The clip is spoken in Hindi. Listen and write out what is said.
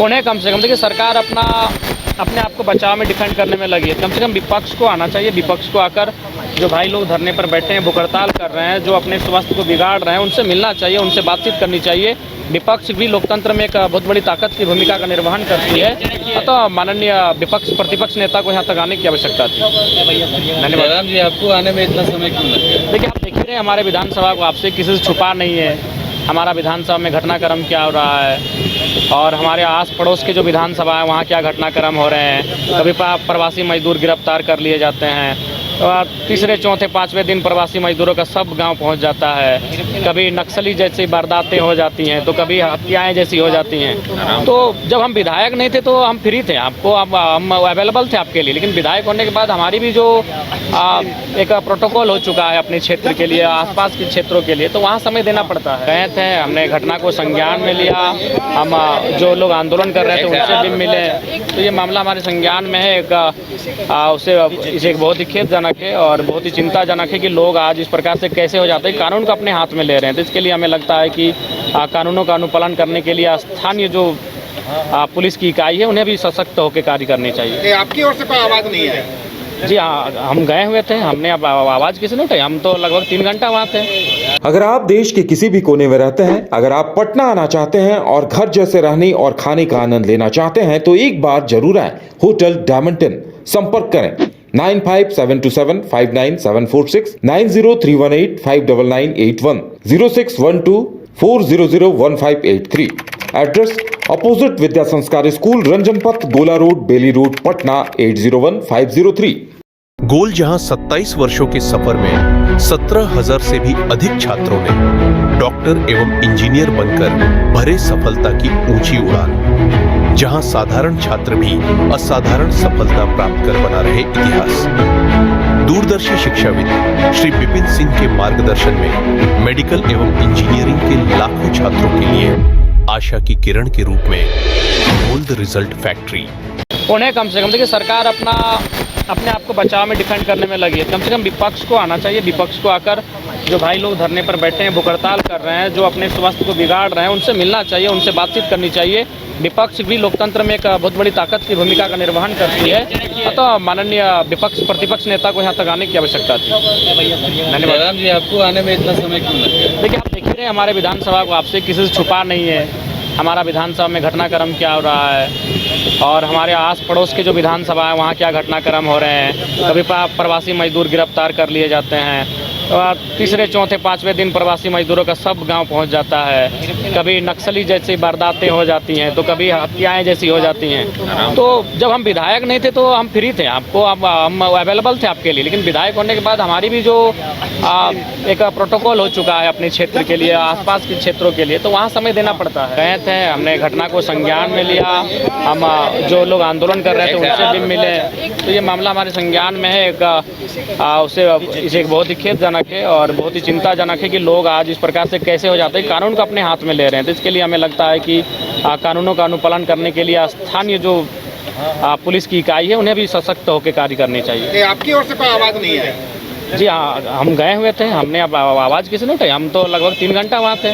उन्हें कम से कम देखिए सरकार अपने आप को बचाव में डिफेंड करने में लगी है। कम से कम विपक्ष को आना चाहिए, विपक्ष को आकर जो भाई लोग धरने पर बैठे हैं, भूख हड़ताल कर रहे हैं, जो अपने स्वास्थ्य को बिगाड़ रहे हैं, उनसे मिलना चाहिए, उनसे बातचीत करनी चाहिए। विपक्ष भी लोकतंत्र में एक बहुत बड़ी ताकत की भूमिका का निर्वहन करती है। तो माननीय विपक्ष प्रतिपक्ष नेता को यहाँ तक आने की आवश्यकता थी। धन्यवाद जी। आपको आने में इतना समय क्यों लग गया? देखिए, आप देख ही रहे हैं हमारे विधानसभा को, आपसे किसी से छुपा नहीं है हमारा विधानसभा में घटनाक्रम क्या हो रहा है और हमारे आस पड़ोस के जो विधानसभा है वहाँ क्या घटनाक्रम हो रहे हैं। कभी प्रवासी मजदूर गिरफ्तार कर लिए जाते हैं, तीसरे चौथे पाँचवें दिन प्रवासी मजदूरों का सब गांव पहुंच जाता है। कभी नक्सली जैसी वारदातें हो जाती हैं, तो कभी हत्याएं जैसी हो जाती हैं। तो जब हम विधायक नहीं थे तो हम फ्री थे, हम अवेलेबल थे आपके लिए। लेकिन विधायक होने के बाद हमारी भी जो एक प्रोटोकॉल हो चुका है अपने क्षेत्र के लिए, आसपास के क्षेत्रों के लिए, तो वहाँ समय देना पड़ता है। गए थे, हमने घटना को संज्ञान में लिया, हम जो लोग आंदोलन कर रहे थे उनसे भी मिले। तो ये मामला हमारे संज्ञान में है। इसे एक बहुत ही खेदजनक है और बहुत ही चिंताजनक है कि लोग आज इस प्रकार से कैसे हो जाते हैं, कानून को अपने हाथ में ले रहे हैं। तो इसके लिए हमें लगता है कि कानूनों का अनुपालन करने के लिए स्थानीय जो पुलिस की इकाई है उन्हें भी सशक्त होकर कार्य करनी चाहिए। आपकी ओर से कोई आवाज़ नहीं है? जी हाँ, हम गए हुए थे, हमने अब आवाज़ किसी ने उठाई, हम तो लगभग 3 घंटा वहाँ थे। अगर आप देश के किसी भी कोने में रहते हैं, अगर आप पटना आना चाहते हैं और घर जैसे रहने और खाने का आनंद लेना चाहते हैं तो एक बार जरूर आए होटल डायमंटन। संपर्क करें 9572759746, 9031859981, 0612400158 एड्रेस अपोजिट विद्या संस्कार स्कूल, रंजन पथ, गोला रोड, बेली रोड, पटना 801503। गोल जहां 27 वर्षों के सफर में 17,000 से भी अधिक छात्रों ने डॉक्टर एवं इंजीनियर बनकर भरे सफलता की ऊंची उड़ान, जहां साधारण छात्र भी असाधारण सफलता प्राप्त कर बना रहे इतिहास। दूरदर्शी शिक्षाविद श्री विपिन सिंह के मार्गदर्शन में मेडिकल एवं इंजीनियरिंग के लाखों छात्रों के लिए आशा की किरण के रूप में गोल्ड रिजल्ट फैक्ट्री। उन्हें कम से कम देखिए सरकार अपने आप को बचाव में डिफेंड करने में लगी है। कम से कम विपक्ष को आना चाहिए, विपक्ष को आकर जो भाई लोग धरने पर बैठे हैं, भूख हड़ताल कर रहे हैं, जो अपने स्वास्थ्य को बिगाड़ रहे हैं, उनसे मिलना चाहिए, उनसे बातचीत करनी चाहिए। विपक्ष भी लोकतंत्र में एक बहुत बड़ी ताकत की भूमिका का निर्वहन करती है। तो माननीय विपक्ष प्रतिपक्ष नेता को यहाँ तक आने की आवश्यकता थी। धन्यवाद जी। आपको आने में इतना समय क्यों लग गया? देखिए, आप देख ही रहे हैं हमारे विधानसभा को, आपसे किसी से छुपा नहीं है हमारा विधानसभा में घटनाक्रम क्या हो रहा है और हमारे आस पड़ोस के जो विधानसभा है वहाँ क्या घटनाक्रम हो रहे हैं। कभी प्रवासी मजदूर गिरफ्तार कर लिए जाते हैं, तीसरे चौथे पाँचवें दिन प्रवासी मजदूरों का सब गांव पहुंच जाता है। कभी नक्सली जैसी वारदातें हो जाती हैं, तो कभी हत्याएं जैसी हो जाती हैं। तो जब हम विधायक नहीं थे तो हम फ्री थे, हम अवेलेबल थे आपके लिए। लेकिन विधायक होने के बाद हमारी भी जो एक प्रोटोकॉल हो चुका है अपने क्षेत्र के लिए, आसपास के क्षेत्रों के लिए, तो वहाँ समय देना पड़ता है। गए थे, हमने घटना को संज्ञान में लिया, हम जो लोग आंदोलन कर रहे थे उनसे भी मिले। तो ये मामला हमारे संज्ञान में है। इसे एक बहुत ही खेदजनक है और बहुत ही चिंताजनक है कि लोग आज इस प्रकार से कैसे हो जाते हैं, कानून को अपने हाथ में ले रहे हैं। तो इसके लिए हमें लगता है कि कानूनों का अनुपालन करने के लिए स्थानीय जो पुलिस की इकाई है उन्हें भी सशक्त होकर कार्य करनी चाहिए। आपकी ओर से कोई आवाज़ नहीं है? जी हाँ, हम गए हुए थे, हमने अब आवाज़ किसी ने उठाई, हम तो लगभग 3 घंटा वहाँ थे।